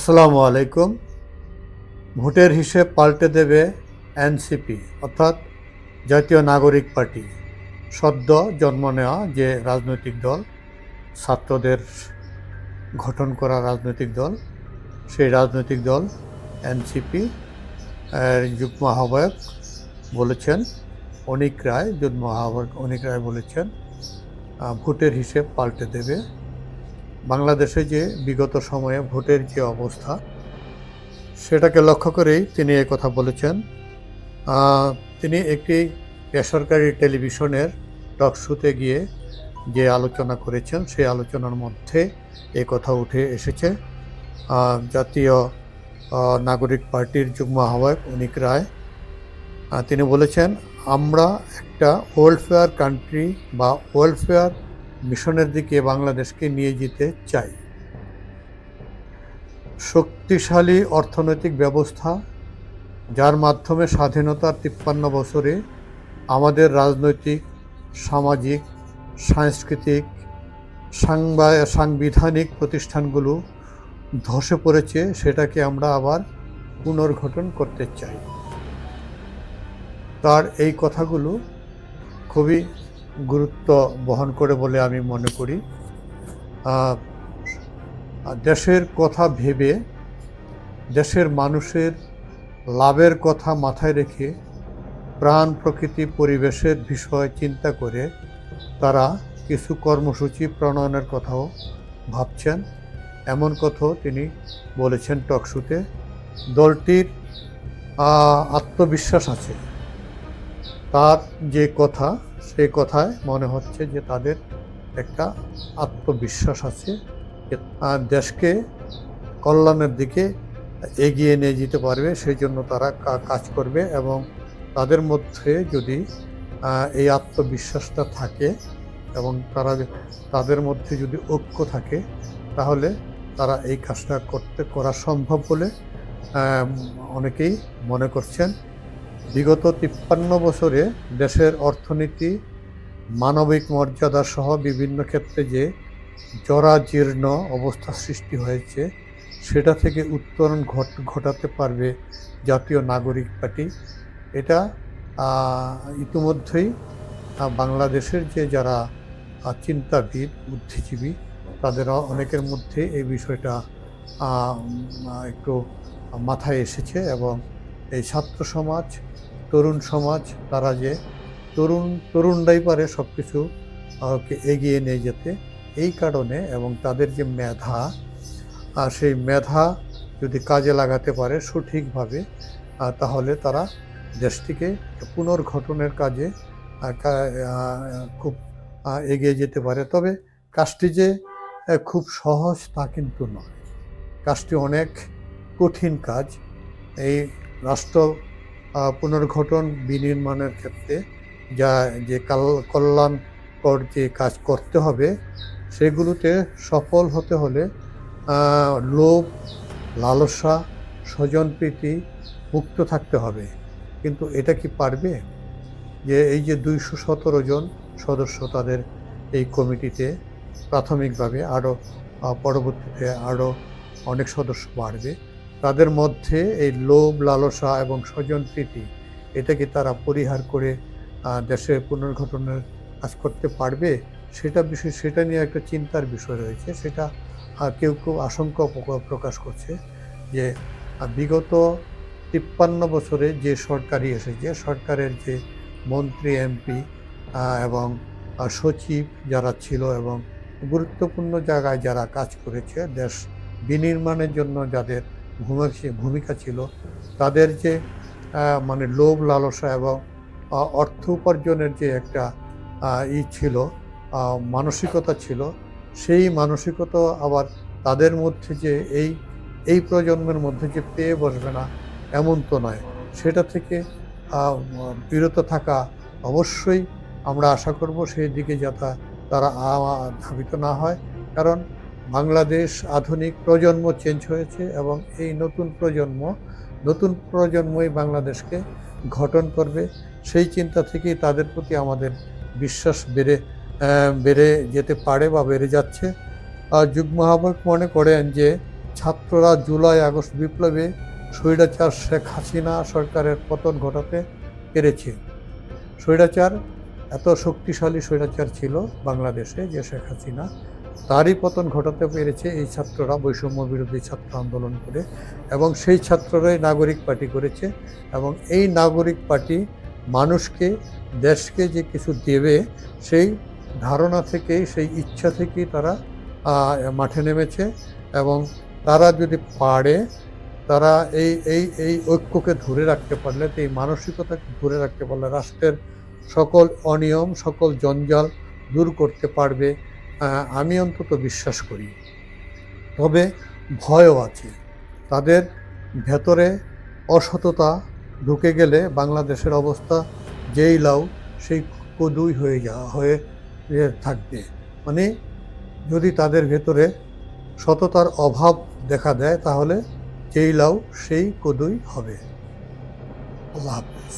আসসালামু আলাইকুম। ভোটের হিসেব পাল্টে দেবে এনসিপি অর্থাৎ জাতীয় নাগরিক পার্টি, সদ্য জন্ম নেওয়া যে রাজনৈতিক দল, ছাত্রদের গঠন করা রাজনৈতিক দল, সেই রাজনৈতিক দল এনসিপি যুগ্ম আহ্বায়ক বলেছেন অনিক রায়, যুগ্ম আহ্বায়ক অনিক রায় বলেছেন ভোটের হিসেব পাল্টে দেবে। বাংলাদেশে যে বিগত সময়ে ভোটের যে অবস্থা সেটাকে লক্ষ্য করেই তিনি এই কথা বলেছেন। তিনি একটি বেসরকারি টেলিভিশনের টক শোতে গিয়ে যে আলোচনা করেছেন সেই আলোচনার মধ্যে এই কথা উঠে এসেছে। জাতীয় নাগরিক পার্টির যুগ্ম আহ্বায়ক অনিক রায় তিনি বলেছেন, আমরা একটা ওয়েলফেয়ার কান্ট্রি বা ওয়েলফেয়ার মিশনের দিকে বাংলাদেশকে নিয়ে যেতে চাই। শক্তিশালী অর্থনৈতিক ব্যবস্থা যার মাধ্যমে স্বাধীনতার 53 বছরে আমাদের রাজনৈতিক, সামাজিক, সাংস্কৃতিক, সাংবিধানিক প্রতিষ্ঠানগুলো ধসে পড়েছে, সেটাকে আমরা আবার পুনর্গঠন করতে চাই। তার এই কথাগুলো খুবই গুরুত্ব বহন করে বলে আমি মনে করি। দেশের কথা ভেবে, দেশের মানুষের লাভের কথা মাথায় রেখে, প্রাণ প্রকৃতি পরিবেশের বিষয় চিন্তা করে তারা কিছু কর্মসূচি প্রণয়নের কথাও ভাবছেন, এমন কথাও তিনি বলেছেন টকশোতে। দলটির আত্মবিশ্বাস আছে, তার যে কথা সেই কথায় মনে হচ্ছে যে তাদের একটা আত্মবিশ্বাস আছে, দেশকে কল্যাণের দিকে এগিয়ে নিয়ে যেতে পারবে, সেই জন্য তারা কাজ করবে। এবং তাদের মধ্যে যদি এই আত্মবিশ্বাসটা থাকে এবং তাদের মধ্যে যদি ঐক্য থাকে, তাহলে তারা এই কাজটা করা সম্ভব বলে অনেকেই মনে করছেন। বিগত 53 বছরে দেশের অর্থনীতি, মানবিক মর্যাদা সহ বিভিন্ন ক্ষেত্রে যে জরাজীর্ণ অবস্থা সৃষ্টি হয়েছে, সেটা থেকে উত্তরণ ঘটাতে পারবে জাতীয় নাগরিক পার্টি। এটা ইতিমধ্যেই বাংলাদেশের যে যারা চিন্তাবিদ, বুদ্ধিজীবী, তাদের অনেকের মধ্যে এই বিষয়টা একটু মাথায় এসেছে। এবং এই ছাত্র সমাজ, তরুণ সমাজ, তারা যে তরুণরাই পারে সব কিছু এগিয়ে নিয়ে যেতে, এই কারণে এবং তাদের যে মেধা, সেই মেধা যদি কাজে লাগাতে পারে সঠিকভাবে, তাহলে তারা দেশটিকে পুনর্গঠনের কাজে খুব এগিয়ে যেতে পারে। তবে কাজটি যে খুব সহজ তা কিন্তু নয়, কাজটি অনেক কঠিন কাজ। এই রাষ্ট্র পুনর্গঠন বিনির্মাণের ক্ষেত্রে যে কল্যাণকর যে কাজ করতে হবে, সেগুলোতে সফল হতে হলে লোভ, লালসা, স্বজনপ্রীতি মুক্ত থাকতে হবে। কিন্তু এটা কি পারবে? যে এই যে 217 জন সদস্য তাদের এই কমিটিতে, প্রাথমিকভাবে আরও পরবর্তীতে আরও অনেক সদস্য বাড়বে, তাদের মধ্যে এই লোভ, লালসা এবং স্বজনপ্রীতি, এটাকে তারা পরিহার করে দেশের পুনর্গঠনের কাজ করতে পারবে? সেটা নিয়ে একটা চিন্তার বিষয় রয়েছে। সেটা কেউ কেউ আশঙ্কা প্রকাশ করছে যে বিগত 53 বছরে যে সরকারই এসেছে, সরকারের যে মন্ত্রী, এমপি এবং সচিব যারা ছিল এবং গুরুত্বপূর্ণ জায়গায় যারা কাজ করেছে, দেশ বিনির্মাণের জন্য যাদের ভূমিকা ছিল, তাদের যে মানে লোভ, লালসা এবং অর্থ উপার্জনের যে একটা ছিল, মানসিকতা ছিল, সেই মানসিকতা আবার তাদের মধ্যে যে এই প্রজন্মের মধ্যে যে পেয়ে বসবে না, এমন তো নয়। সেটা থেকে বিরত থাকা অবশ্যই আমরা আশা করব, সেই দিকে যাতে তারা ধাবিত না হয়। কারণ বাংলাদেশ, আধুনিক প্রজন্ম চেঞ্জ হয়েছে এবং এই নতুন প্রজন্মই বাংলাদেশকে গঠন করবে। সেই চিন্তা থেকেই তাদের প্রতি আমাদের বিশ্বাস বেড়ে যেতে পারে বা বেড়ে যাচ্ছে। যুগ্ম আহ্বায়ক মনে করেন যে ছাত্ররা জুলাই আগস্ট বিপ্লবে স্বৈরাচার শেখ হাসিনা সরকারের পতন ঘটাতে পেরেছে। স্বৈরাচার এত শক্তিশালী স্বৈরাচার ছিল বাংলাদেশে যে শেখ হাসিনা, তারই পতন ঘটাতে পেরেছে এই ছাত্ররা বৈষম্য বিরোধী ছাত্র আন্দোলন করে, এবং সেই ছাত্ররাই নাগরিক পার্টি করেছে। এবং এই নাগরিক পার্টি মানুষকে, দেশকে যে কিছু দেবে সেই ধারণা থেকেই, সেই ইচ্ছা থেকেই তারা মাঠে নেমেছে। এবং তারা যদি পারে, তারা এই এই এই ঐক্যকে ধরে রাখতে পারলে, এই মানসিকতাকে ধরে রাখতে পারলে রাষ্ট্রের সকল অনিয়ম, সকল জঞ্জাল দূর করতে পারবে, আমি অন্তত বিশ্বাস করি। তবে ভয়ও আছে। তাদের ভেতরে অসততা ঢুকে গেলে বাংলাদেশের অবস্থা যেই লাউ সেই কদুই হয়ে থাকবে। মানে যদি তাদের ভেতরে সততার অভাব দেখা দেয়, তাহলে যেই লাউ সেই কদুই হবে। আল্লাহ হাফেজ।